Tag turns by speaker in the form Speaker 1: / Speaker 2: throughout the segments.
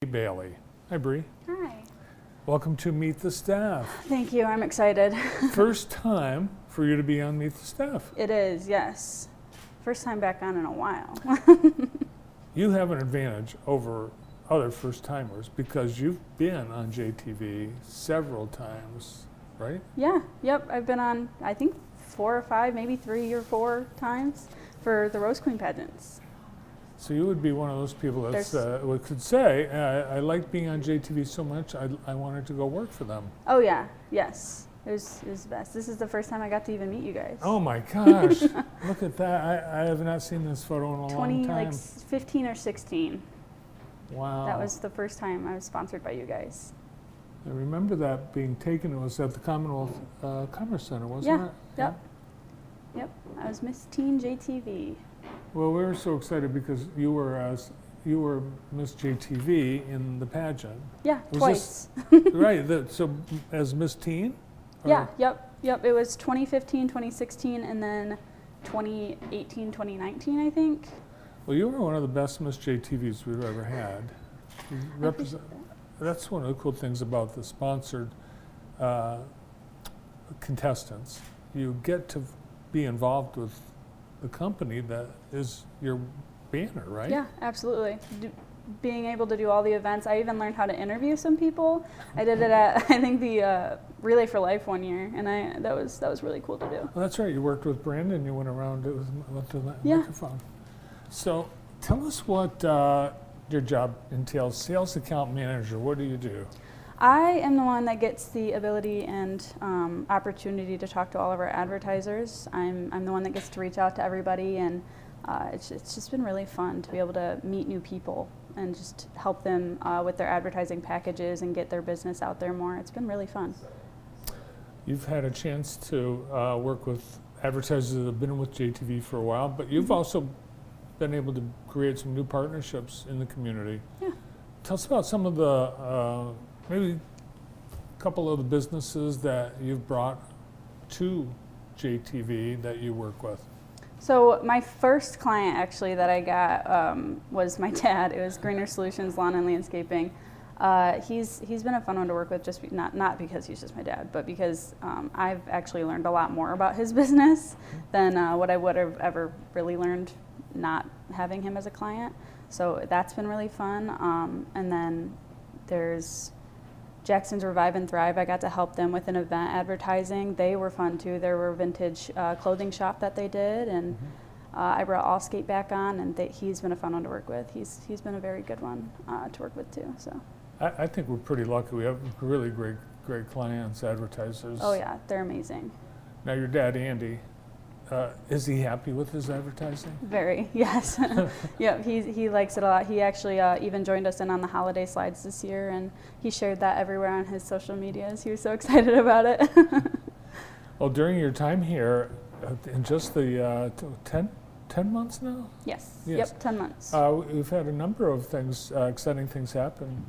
Speaker 1: Bailey. Hi, Bree.
Speaker 2: Hi.
Speaker 1: Welcome to Meet the Staff.
Speaker 2: Thank you. I'm excited.
Speaker 1: First time for you to be on Meet the Staff.
Speaker 2: It is, yes. First time back on in a while.
Speaker 1: You have an advantage over other first-timers because you've been on JTV several times, right?
Speaker 2: Yeah, yep. I've been on, I think, 4 or 5, maybe 3 or 4 times for the Rose Queen pageants.
Speaker 1: So you would be one of those people that could say, I like being on JTV so much, I wanted to go work for them.
Speaker 2: Oh yeah, yes. It was the best. This is the first time I got to even meet you guys.
Speaker 1: Oh my gosh, look at that. I have not seen this photo in a long time.
Speaker 2: Like 15 or 16.
Speaker 1: Wow.
Speaker 2: That was the first time I was sponsored by you guys.
Speaker 1: I remember that being taken. It was at the Commonwealth Commerce Center, wasn't it?
Speaker 2: Yep. Yep. I was Miss Teen JTV.
Speaker 1: Well, we were so excited because you were Miss JTV in the pageant.
Speaker 2: Yeah, twice.
Speaker 1: Right. So as Miss Teen?
Speaker 2: Yeah. Yep. It was 2015, 2016, and then 2018, 2019, I think.
Speaker 1: Well, you were one of the best Miss JTVs we've ever had. That's one of the cool things about the sponsored contestants. You get to be involved with the company that is your banner, right?
Speaker 2: Yeah, absolutely. Being able to do all the events. I even learned how to interview some people. I did it at, I think, the Relay for Life one year, and that was really cool to do.
Speaker 1: Well, that's right. You worked with Brandon. You went around with the microphone. So tell us what your job entails. Sales account manager, what do you do?
Speaker 2: I am the one that gets the ability and opportunity to talk to all of our advertisers. I'm the one that gets to reach out to everybody, and it's just been really fun to be able to meet new people and just help them with their advertising packages and get their business out there more. It's been really fun.
Speaker 1: You've had a chance to work with advertisers that have been with JTV for a while, but you've also been able to create some new partnerships in the community.
Speaker 2: Yeah.
Speaker 1: Tell us about some of the maybe a couple of the businesses that you've brought to JTV that you work with.
Speaker 2: So my first client actually that I got was my dad. It was Greener Solutions Lawn and Landscaping. He's been a fun one to work with, just not because he's just my dad, but because I've actually learned a lot more about his business than what I would have ever really learned not having him as a client. So that's been really fun. And then there's Jackson's Revive and Thrive. I got to help them with an event advertising. They were fun too. There were a vintage clothing shop that they did, and I brought All Skate back on, and he's been a fun one to work with. He's been a very good one to work with too. So
Speaker 1: I think we're pretty lucky. We have really great clients, advertisers.
Speaker 2: Oh yeah, they're amazing.
Speaker 1: Now your dad, Andy, is he happy with his advertising?
Speaker 2: Very, yes. Yeah, he likes it a lot. He actually even joined us in on the holiday slides this year, and he shared that everywhere on his social medias. He was so excited about it.
Speaker 1: Well, during your time here, in just the 10 months now?
Speaker 2: Yes.
Speaker 1: Yes.
Speaker 2: Yep, 10 months.
Speaker 1: We've had a number of things, exciting things happen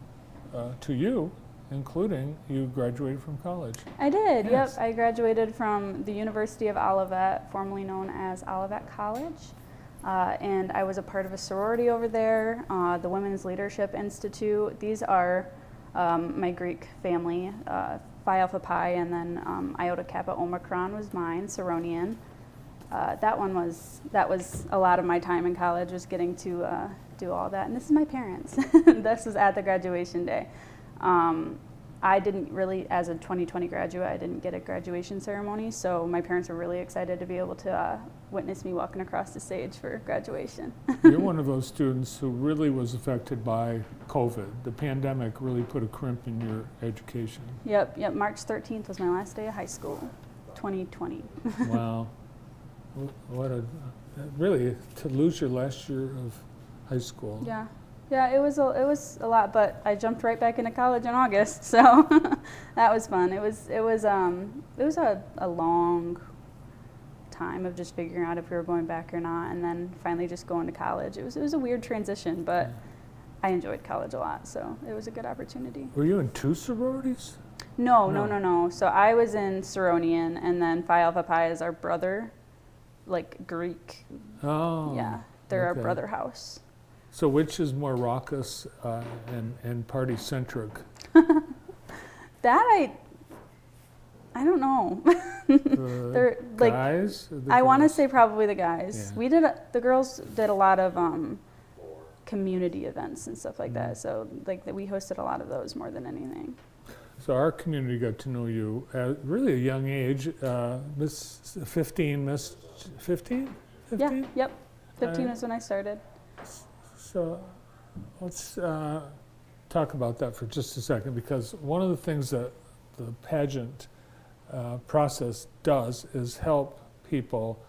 Speaker 1: to you, including you graduated from college.
Speaker 2: I did,
Speaker 1: Yes.
Speaker 2: Yep. I graduated from the University of Olivet, formerly known as Olivet College. And I was a part of a sorority over there, the Women's Leadership Institute. These are my Greek family, Phi Alpha Pi, and then Iota Kappa Omicron was mine, Soronian. That was a lot of my time in college, was getting to do all that. And this is my parents. This was at the graduation day. I didn't really, as a 2020 graduate, I didn't get a graduation ceremony, so my parents were really excited to be able to witness me walking across the stage for graduation.
Speaker 1: You're one of those students who really was affected by COVID. The pandemic really put a crimp in your education.
Speaker 2: Yep, March 13th was my last day of high school, 2020.
Speaker 1: Wow. Really, to lose your last year of high school.
Speaker 2: Yeah, it was a lot, but I jumped right back into college in August, so that was fun. It was a long time of just figuring out if we were going back or not, and then finally just going to college. It was a weird transition, but I enjoyed college a lot, so it was a good opportunity.
Speaker 1: Were you in 2 sororities?
Speaker 2: No. So I was in Soronian, and then Phi Alpha Pi is our brother, like Greek.
Speaker 1: Oh.
Speaker 2: Yeah, they're our brother house.
Speaker 1: So which is more raucous and party-centric?
Speaker 2: That I don't know.
Speaker 1: The
Speaker 2: like,
Speaker 1: guys? Or the
Speaker 2: I want to
Speaker 1: girls?
Speaker 2: say probably the guys.
Speaker 1: Yeah.
Speaker 2: The girls did a lot of community events and stuff like that. So like we hosted a lot of those more than anything.
Speaker 1: So our community got to know you at really a young age, Miss 15, Miss 15? 15?
Speaker 2: Yeah, yep. 15 is when I started.
Speaker 1: So let's talk about that for just a second, because one of the things that the pageant process does is help people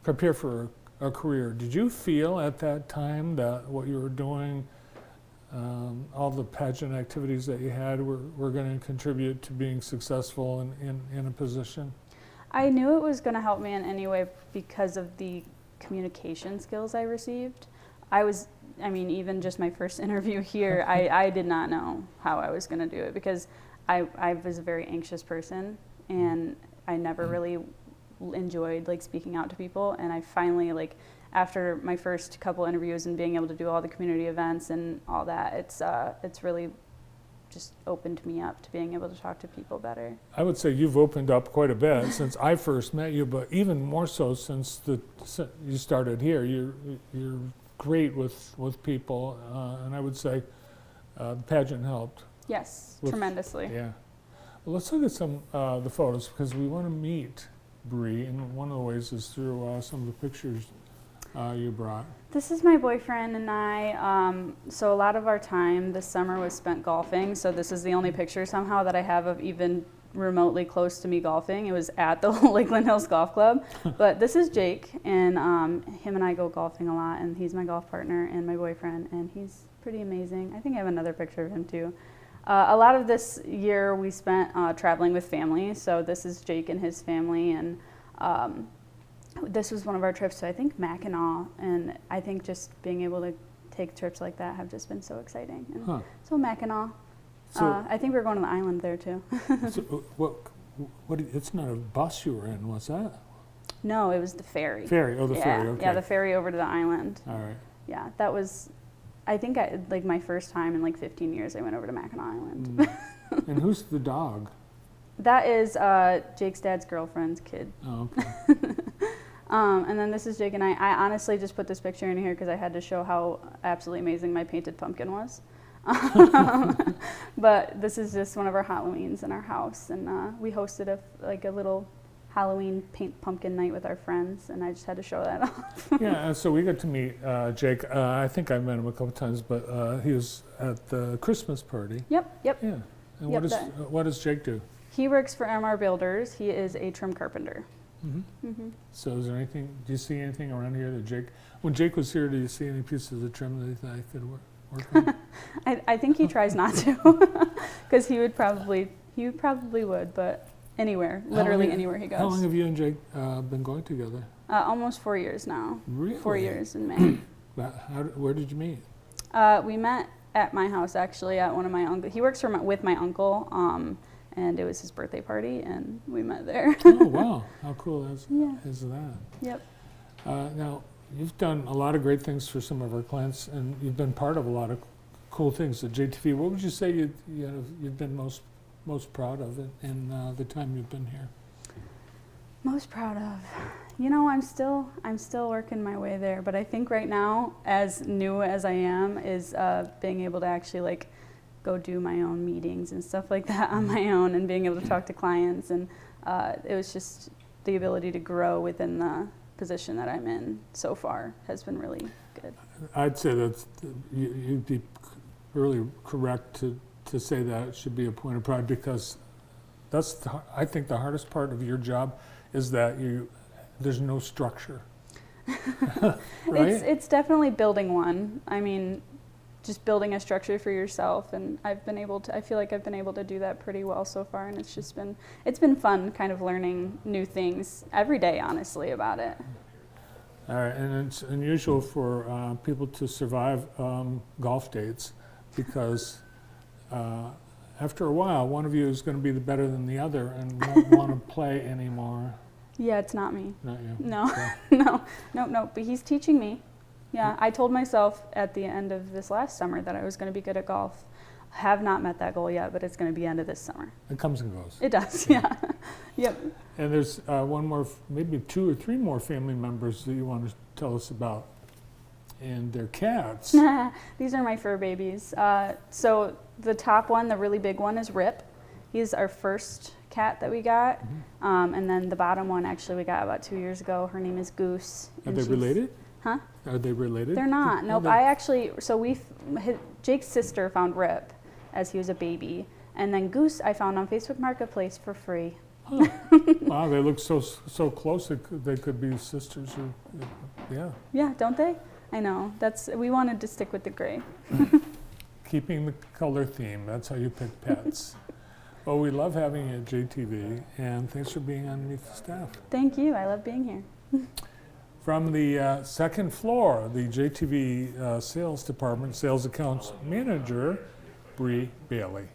Speaker 1: prepare for a career. Did you feel at that time that what you were doing, all the pageant activities that you had were going to contribute to being successful in a position?
Speaker 2: I knew it was going to help me in any way because of the communication skills I received. Even just my first interview here, I did not know how I was going to do it because I was a very anxious person and I never really enjoyed like speaking out to people. And I finally, like, after my first couple interviews and being able to do all the community events and all that, it's really just opened me up to being able to talk to people better.
Speaker 1: I would say you've opened up quite a bit since I first met you, but even more so since you started here. You're great with people, and I would say the pageant helped.
Speaker 2: Yes, tremendously.
Speaker 1: Yeah. Well, let's look at some the photos because we want to meet Bree, and one of the ways is through some of the pictures you brought.
Speaker 2: This is my boyfriend and I. So a lot of our time this summer was spent golfing. So this is the only picture somehow that I have of even remotely close to me golfing. It was at the Lakeland Hills Golf Club. But this is Jake, and him and I go golfing a lot, and he's my golf partner and my boyfriend, and he's pretty amazing. I think I have another picture of him too. A lot of this year we spent traveling with family. So this is Jake and his family, and this was one of our trips to, I think, Mackinac, and I think just being able to take trips like that have just been so exciting. And so Mackinac, I think we're going to the island there too.
Speaker 1: So what? It's not a bus you were in, was that?
Speaker 2: No, it was the ferry.
Speaker 1: Ferry, oh, the ferry, okay.
Speaker 2: Yeah, the ferry over to the island.
Speaker 1: All right.
Speaker 2: Yeah, that was, I think, like my first time in like 15 years I went over to Mackinac Island.
Speaker 1: And who's the dog?
Speaker 2: That is Jake's dad's girlfriend's kid.
Speaker 1: Oh, okay.
Speaker 2: And then this is Jake and I. I honestly just put this picture in here because I had to show how absolutely amazing my painted pumpkin was. But this is just one of our Halloweens in our house, and we hosted a little Halloween paint pumpkin night with our friends, and I just had to show that off.
Speaker 1: Yeah, so we got to meet Jake. I think I met him a couple times, but he was at the Christmas party.
Speaker 2: Yep.
Speaker 1: Yeah. And
Speaker 2: Yep,
Speaker 1: what does Jake do?
Speaker 2: He works for MR Builders. He is a trim carpenter.
Speaker 1: Mm-hmm. Mm-hmm. So is there anything, do you see anything around here that Jake, when Jake was here, do you see any pieces of trim that he thought I could work on?
Speaker 2: I think he tries not to, because he probably would, but literally anywhere he goes.
Speaker 1: How long have you and Jake been going together?
Speaker 2: Almost 4 years now.
Speaker 1: Really?
Speaker 2: 4 years in May.
Speaker 1: Where did you meet?
Speaker 2: We met at my house, actually, at one of my uncles. He works with my uncle, and it was his birthday party, and we met there.
Speaker 1: Oh, wow. How cool is that?
Speaker 2: Yep.
Speaker 1: Now, you've done a lot of great things for some of our clients, and you've been part of a lot of cool things at JTV. What would you say you've been most proud of in the time you've been here?
Speaker 2: Most proud of? I'm still working my way there, but I think right now, as new as I am, is being able to actually go do my own meetings and stuff like that on my own, and being able to talk to clients, and it was just the ability to grow within the position that I'm in so far has been really good.
Speaker 1: I'd say that you'd be really correct to say that it should be a point of pride, because I think the hardest part of your job is that there's no structure. Right?
Speaker 2: It's definitely building one. I mean, just building a structure for yourself, and I feel like I've been able to do that pretty well so far, and it's been fun kind of learning new things every day, honestly, about it.
Speaker 1: All right, and it's unusual for people to survive golf dates, because after a while, one of you is going to be better than the other and won't want to play anymore.
Speaker 2: Yeah, it's not me.
Speaker 1: Not you.
Speaker 2: No,
Speaker 1: Okay.
Speaker 2: no, but he's teaching me. Yeah, I told myself at the end of this last summer that I was going to be good at golf. Have not met that goal yet, but it's going to be end of this summer.
Speaker 1: It comes and goes.
Speaker 2: It does, yeah. Yep.
Speaker 1: And there's one more, maybe 2 or 3 more family members that you want to tell us about, and their cats.
Speaker 2: These are my fur babies. So the top one, the really big one, is Rip. He's our first cat that we got. And then the bottom one, actually, we got about 2 years ago. Her name is Goose.
Speaker 1: Are they related?
Speaker 2: Huh?
Speaker 1: Are they related?
Speaker 2: They're not. Nope. Jake's sister found Rip as he was a baby. And then Goose I found on Facebook Marketplace for free.
Speaker 1: Huh. Wow, they look so close. They could be sisters. Or, yeah.
Speaker 2: Yeah, don't they? I know. We wanted to stick with the gray.
Speaker 1: Keeping the color theme. That's how you pick pets. Well, we love having you at JTV, and thanks for being on Meet the Staff.
Speaker 2: Thank you. I love being here.
Speaker 1: From the second floor, the JTV sales department, sales accounts manager, Bree Bailey.